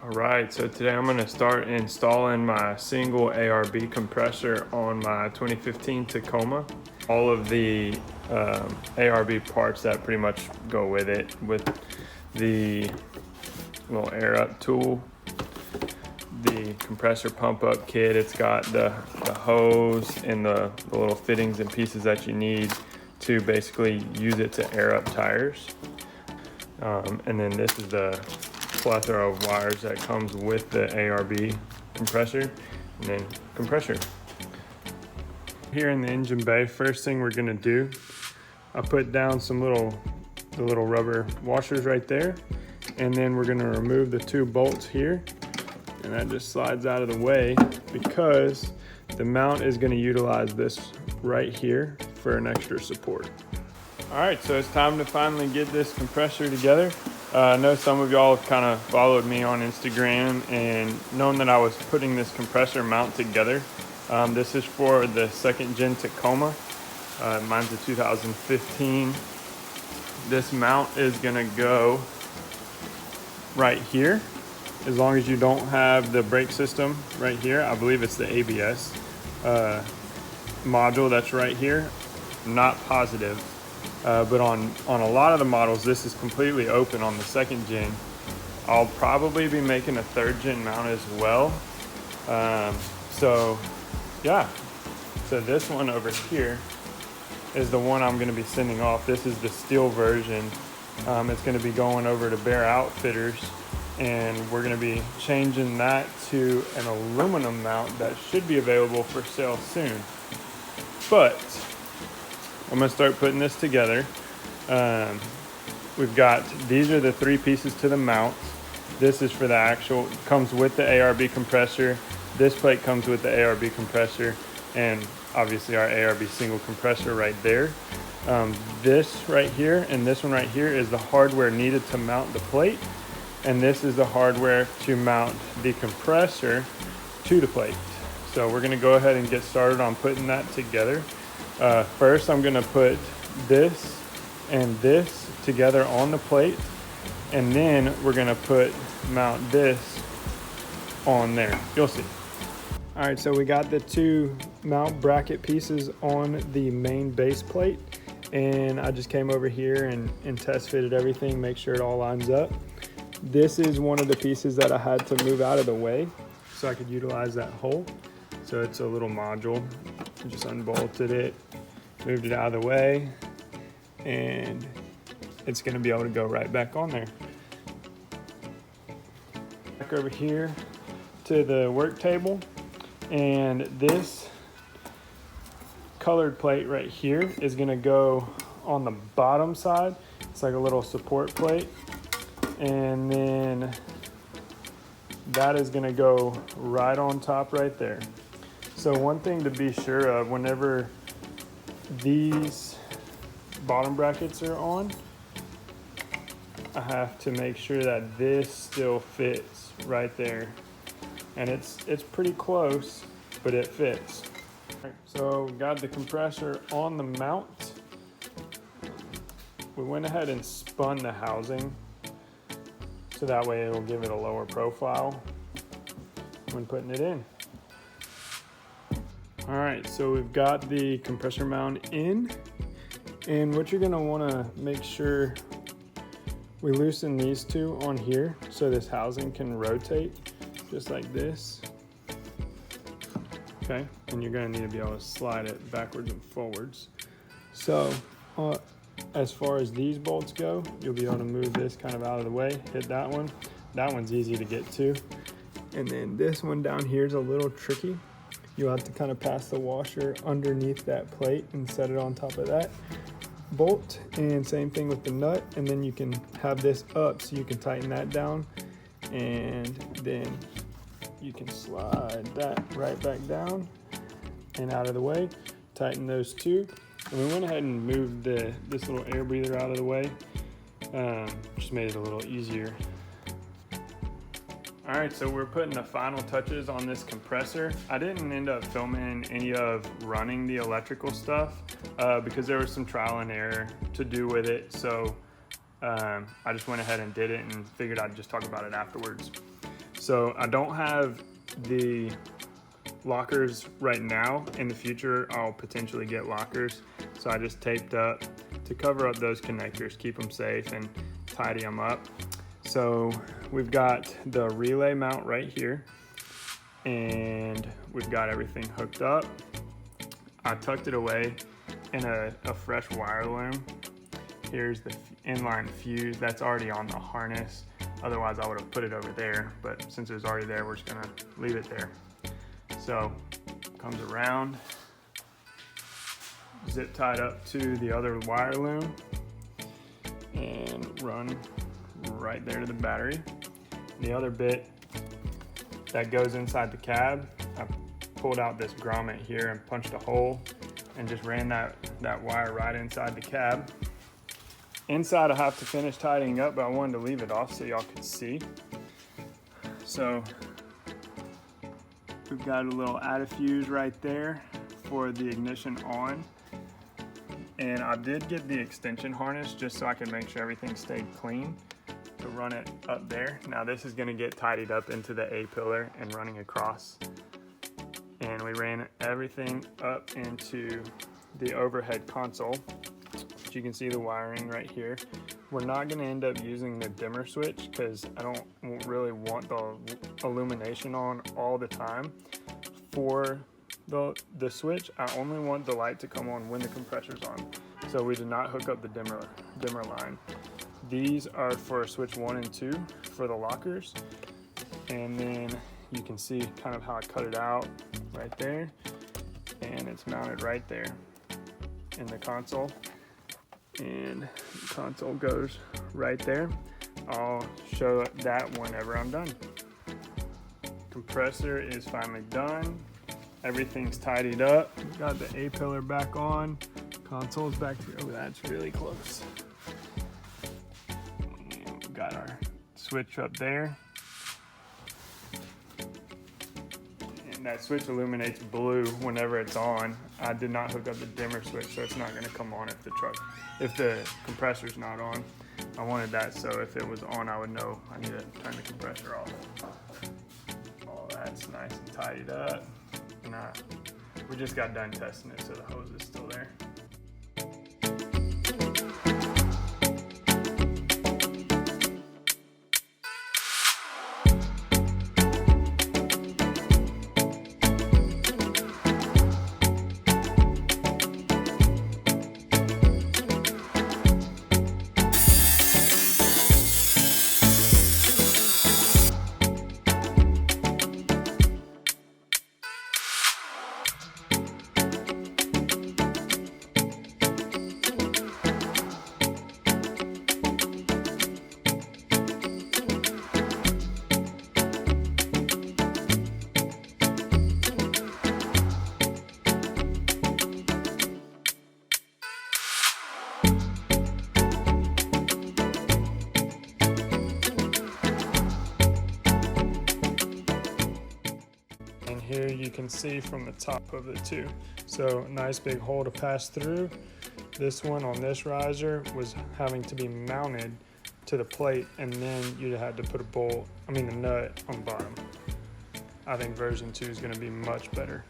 All right, so today I'm going to start installing my single ARB compressor on my 2015 Tacoma. All of the ARB parts that pretty much go with it, with the little air up tool, the compressor pump up kit. It's got the hose and the little fittings and pieces that you need to basically use it to air up tires. And then this is the plethora of wires that comes with the ARB compressor, and then compressor. Here in the engine bay, first thing we're gonna do, I put down some the little rubber washers right there, and then we're gonna remove the two bolts here, and that just slides out of the way because the mount is gonna utilize this right here for an extra support. All right, so it's time to finally get this compressor together. I know some of y'all have kind of followed me on Instagram and known that I was putting this compressor mount together. This is for the second gen Tacoma. Mine's a 2015. This mount is gonna go right here, as long as you don't have the brake system right here. I believe it's the ABS module that's right here. I'm not positive. But on a lot of the models, this is completely open on the second gen. I'll probably be making a third gen mount as well. So this one over here is the one I'm gonna be sending off. This is the steel version. It's gonna be going over to Bear Outfitters, and we're gonna be changing that to an aluminum mount that should be available for sale soon. But I'm gonna start putting this together. These are the three pieces to the mount. This is for the actual, comes with the ARB compressor. This plate comes with the ARB compressor, and obviously our ARB single compressor right there. This right here and this one right here is the hardware needed to mount the plate. And this is the hardware to mount the compressor to the plate. So we're gonna go ahead and get started on putting that together. First, I'm gonna put this and this together on the plate, and then we're gonna mount this on there. You'll see. All right, so we got the two mount bracket pieces on the main base plate, and I just came over here and test fitted everything, make sure it all lines up. This is one of the pieces that I had to move out of the way so I could utilize that hole. So it's a little module. I just unbolted it, moved it out of the way, and it's gonna be able to go right back on there. Back over here to the work table, and this colored plate right here is gonna go on the bottom side. It's like a little support plate, and then that is gonna go right on top right there. So one thing to be sure of whenever these bottom brackets are on, I have to make sure that this still fits right there. And it's pretty close, but it fits. Right, so we got the compressor on the mount. We went ahead and spun the housing, so that way it'll give it a lower profile when putting it in. All right, so we've got the compressor mount in, and what you're gonna wanna make sure we loosen these two on here so this housing can rotate just like this. Okay, and you're gonna need to be able to slide it backwards and forwards. So as far as these bolts go, you'll be able to move this kind of out of the way, hit that one. That one's easy to get to. And then this one down here is a little tricky. You'll have to kind of pass the washer underneath that plate and set it on top of that bolt, and same thing with the nut. And then you can have this up so you can tighten that down, and then you can slide that right back down and out of the way, tighten those two. And we went ahead and moved this little air breather out of the way, just made it a little easier. All right, so we're putting the final touches on this compressor. I didn't end up filming any of running the electrical stuff because there was some trial and error to do with it. So I just went ahead and did it and figured I'd just talk about it afterwards. So I don't have the lockers right now. In the future, I'll potentially get lockers. So I just taped up to cover up those connectors, keep them safe and tidy them up. So we've got the relay mount right here, and we've got everything hooked up. I tucked it away in a fresh wire loom. Here's the inline fuse that's already on the harness. Otherwise I would have put it over there, but since it was already there, we're just gonna leave it there. So comes around, zip tied up to the other wire loom and run right there to the battery. The other bit that goes inside the cab, I pulled out this grommet here and punched a hole and just ran that wire right inside the cab. Inside I have to finish tidying up, but I wanted to leave it off so y'all could see. So we've got a little add-a-fuse right there for the ignition on. And I did get the extension harness just so I can make sure everything stayed clean to run it up there. Now this is gonna get tidied up into the A-pillar and running across. And we ran everything up into the overhead console. You can see the wiring right here. We're not going to end up using the dimmer switch because I don't really want the illumination on all the time. For the switch, I only want the light to come on when the compressor's on. So we did not hook up the dimmer line. These are for switch 1 and 2 for the lockers. And then you can see kind of how I cut it out right there. And it's mounted right there in the console. And the console goes right there. I'll show that whenever I'm done. Compressor is finally done. Everything's tidied up. Got the A-pillar back on. Console's back to, oh, that's really close. And we've got our switch up there. That switch illuminates blue whenever it's on. I did not hook up the dimmer switch, so it's not gonna come on if the compressor's not on. I wanted that so if it was on, I would know I need to turn the compressor off. All that's nice and tidied up. And we just got done testing it, so the hose is still there. Here you can see from the top of the two. So nice big hole to pass through. This one on this riser was having to be mounted to the plate, and then you had to put a nut on the bottom. I think version 2 is going to be much better.